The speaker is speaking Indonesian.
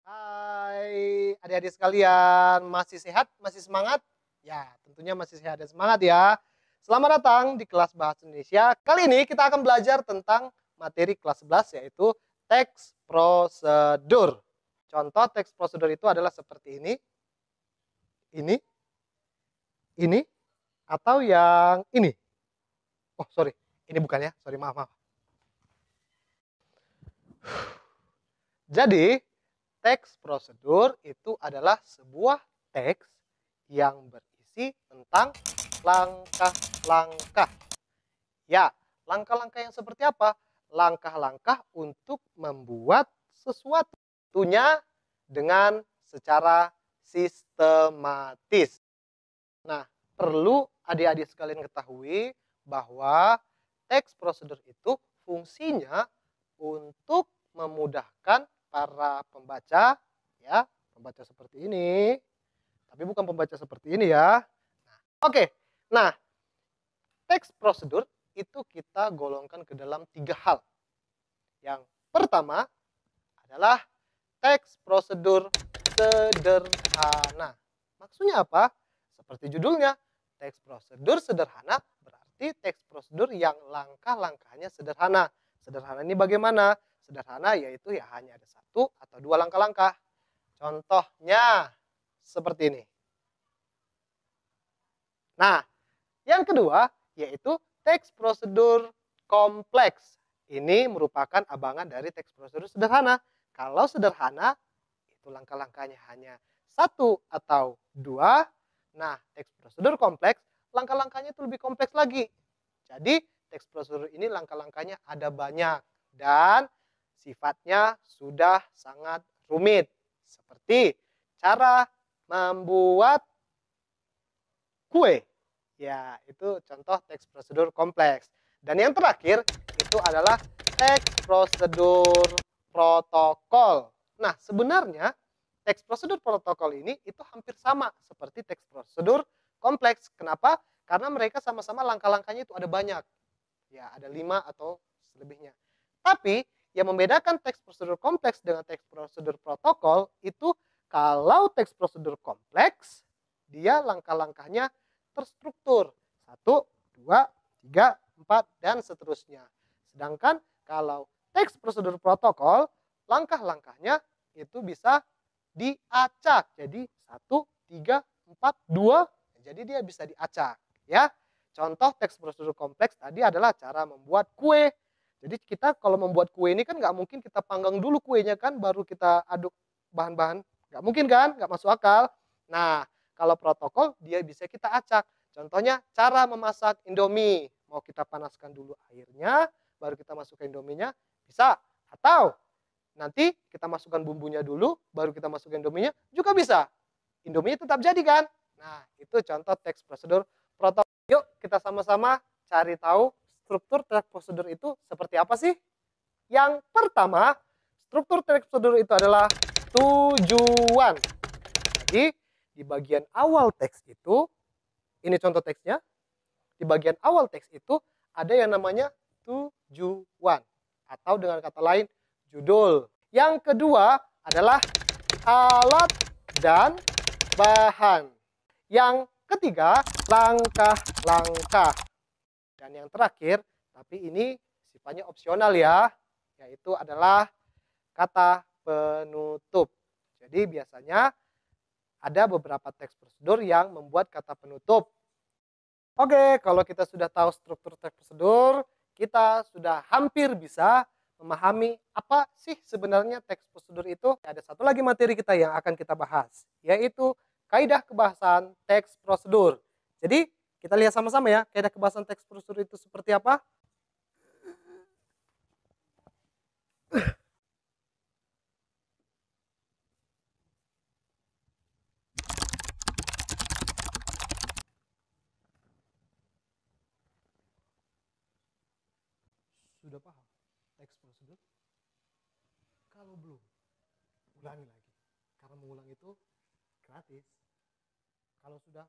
Hai adik-adik sekalian, masih sehat, masih semangat? Ya, tentunya masih sehat dan semangat ya. Selamat datang di kelas Bahasa Indonesia. Kali ini kita akan belajar tentang materi kelas 11 yaitu teks prosedur. Contoh teks prosedur itu adalah seperti ini, ini, atau yang ini. Oh, sorry, ini bukan ya, sorry, maaf. Jadi, teks prosedur itu adalah sebuah teks yang berisi tentang langkah-langkah. Ya, langkah-langkah yang seperti apa? Langkah-langkah untuk membuat sesuatu. Tentunya dengan secara sistematis. Nah, perlu adik-adik sekalian ketahui bahwa teks prosedur itu fungsinya untuk memudahkan para pembaca, ya, pembaca seperti ini, tapi bukan pembaca seperti ini ya. Oke, nah teks prosedur itu kita golongkan ke dalam 3 hal. Yang pertama adalah teks prosedur sederhana. Maksudnya apa? Seperti judulnya, teks prosedur sederhana berarti teks prosedur yang langkah-langkahnya sederhana. Sederhana ini bagaimana? Sederhana yaitu ya hanya ada 1 atau 2 langkah-langkah. Contohnya seperti ini. Nah, yang kedua yaitu teks prosedur kompleks. Ini merupakan abangan dari teks prosedur sederhana. Kalau sederhana itu langkah-langkahnya hanya 1 atau 2. Nah, teks prosedur kompleks, langkah-langkahnya itu lebih kompleks lagi. Jadi, teks prosedur ini langkah-langkahnya ada banyak dan sifatnya sudah sangat rumit. Seperti cara membuat kue. Ya, itu contoh teks prosedur kompleks. Dan yang terakhir itu adalah teks prosedur protokol. Nah, sebenarnya teks prosedur protokol ini itu hampir sama seperti teks prosedur kompleks. Kenapa? Karena mereka sama-sama langkah-langkahnya itu ada banyak. Ya, ada 5 atau selebihnya. Tapi yang membedakan teks prosedur kompleks dengan teks prosedur protokol itu kalau teks prosedur kompleks dia langkah-langkahnya terstruktur. 1, 2, 3, 4, dan seterusnya. Sedangkan kalau teks prosedur protokol, langkah-langkahnya itu bisa diacak. Jadi 1, 3, 4, 2, jadi dia bisa diacak. Ya. Contoh teks prosedur kompleks tadi adalah cara membuat kue. Jadi kita kalau membuat kue ini kan nggak mungkin kita panggang dulu kuenya kan, baru kita aduk bahan-bahan. Nggak mungkin kan, nggak masuk akal. Nah, kalau protokol dia bisa kita acak. Contohnya cara memasak Indomie. Mau kita panaskan dulu airnya, baru kita masukkan Indominya, bisa. Atau nanti kita masukkan bumbunya dulu, baru kita masukkan Indominya, juga bisa. Indomie tetap jadi kan? Nah, itu contoh teks prosedur protokol. Yuk kita sama-sama cari tahu struktur teks prosedur itu seperti apa sih? Yang pertama, struktur teks prosedur itu adalah tujuan. Jadi, di bagian awal teks itu, ini contoh teksnya, di bagian awal teks itu ada yang namanya tujuan. Atau dengan kata lain, judul. Yang kedua adalah alat dan bahan. Yang ketiga, langkah-langkah. Dan yang terakhir, tapi ini sifatnya opsional ya, yaitu adalah kata penutup. Jadi biasanya ada beberapa teks prosedur yang membuat kata penutup. Oke, kalau kita sudah tahu struktur teks prosedur, kita sudah hampir bisa memahami apa sih sebenarnya teks prosedur itu. Ada satu lagi materi kita yang akan kita bahas, yaitu kaidah kebahasan teks prosedur. Jadi, kita lihat sama-sama ya, kaidah kebahasan teks prosedur itu seperti apa. Sudah paham teks prosedur? Kalau belum, ulangi lagi. Karena mengulang itu gratis. Kalau sudah